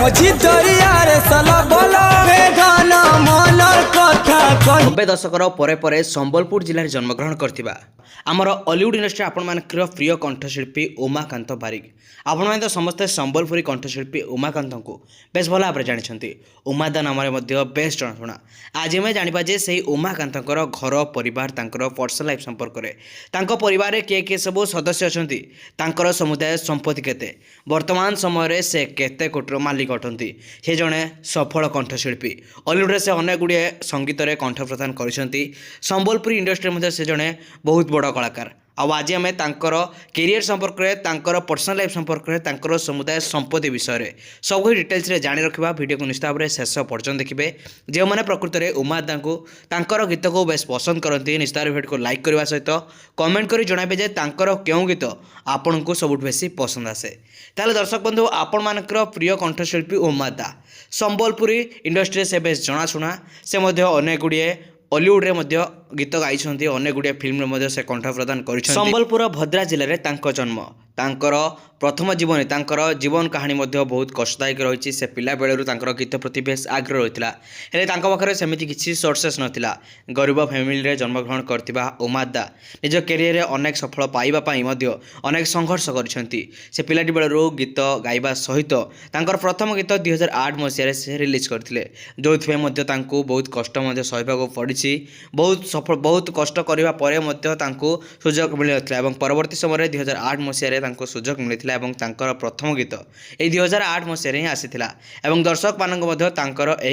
मझी दरिया रे साला बोला बेगाना मनर कथा कह। 90 दशकर परे परे संबलपुर जिले में जन्मग्रहण करथिबा आमर हॉलीवुड इंडस्ट्री आपण मानकर प्रिय कंठशिल्पी उमाकांत बारिक। आपण माने तो समस्त संबलपुरी कंठशिल्पी उमाकांत को बेस भल भाव जानी। उमादा नाम बेस जनाशुना। आज आम जाना जे से उमाकांत घर परिवार पर्सनल लाइफ संपर्क में परिवार किए किए सब सदस्य अच्छा समुदाय संपत्ति केते वर्तमान समय से केते कोटीर मालिक अटंती। से जड़े सफल कंठशिल्पी हॉलीवुड से अनेक गुड़िए संगीत में कंठ प्रदान कर संबलपुरी इंडस्ट्री से जड़े बहुत बड़ कलाकार। आज आम कैरियर संपर्क में पर्सनल लाइफ संपर्क में समुदाय संपत्ति विषय में सब डिटेल्स जाणी रखा। वीडियो को निश्चित भाव में शेष पर्यटन देखिए। जो मैंने प्रकृत में उमादा को गीत को बेस पसंद करती निश्चित वीडियो को लाइक करने सहित कमेंट कर जणावे जे क्यों गीत आपण को सबुठ बेसी पसंद आसे। ताले दर्शक बंधु आपण मानकर प्रिय कंठशिल्पी उमादा संबलपुरी इंडस्ट्री से बेस जनाशुना। से अनेक गुड़िए हॉलीवुड रे गीत गाई अनेक गुड़िया फिल्म से कंठ प्रदान कर। संबलपुर भद्रा जिले में जन्म प्रथम जीवन जीवन कहानी बहुत कष्टदायक रही। से पिला बेलू गीत प्रति बेस आग्रह रही है पाखे सेमती किसी सोर्सेस नाला। गरीब फैमिली जन्मग्रहण करथिबा उमादा निज कैरियर में अनेक सफल पाइबापी अनेक संघर्ष कर पिलाटी बेलू गीत गाइबा सहित प्रथम गीत 2008 मसीह से रिलीज करते जो बहुत कष्ट सहवाक पड़ी। बहुत सफल बहुत कष्ट करने पर सुजोग मिल ना परवर्ती समय 2008 मसीह सुजोग मिलता और प्रथम गीत ये 2008 मसीह ही आसीला। दर्शक मानक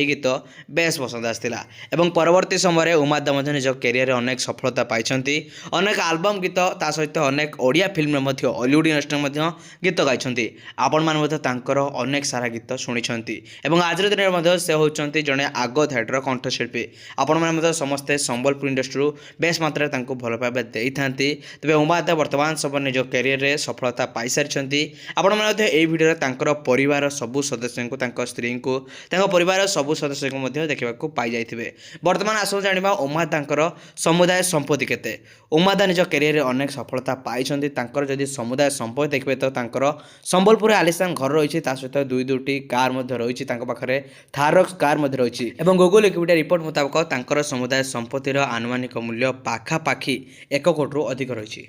गीत बेस पसंद आसाला। परवर्ती समय उमादा निज कैरियर अनेक सफलता पाई अनेक आल्बम गीत ता सहित अनेक ओडिया फिल्म हॉलीवुड इंडस्ट्री गीत गाई। आपण मैंने अनेक सारा गीत शुणी आज दिन में से होती जड़े आग थिएटर कंठशिल्पी। आपण मैंने समस्ते संबलपुर इंडस्ट्री बेस मात्रा भल भाव दे था। तेज उमादा वर्तमान समय निज कैरियर में सफलता पाई सारी। आपण मैंने यह वीडियो परिवार सबू सदस्य स्त्री को परिवार सबू सदस्य को देखा पाई जाइए। वर्तमान आस जाना उमादा समुदाय संपत्ति केते। उमादा निज कैरियर में अनेक सफलता पाई जदि समुदाय संपत्ति देखिए तो संबलपुर आलिशान घर रही सहित दुईटी कार रही पाखे थार कार रही। गूगल विकिपीडिया रिपोर्ट मुताबक समुदाय संपत्तिर आनुमानिक मूल्य पाखापाखि 1 कोटी अधिक रही।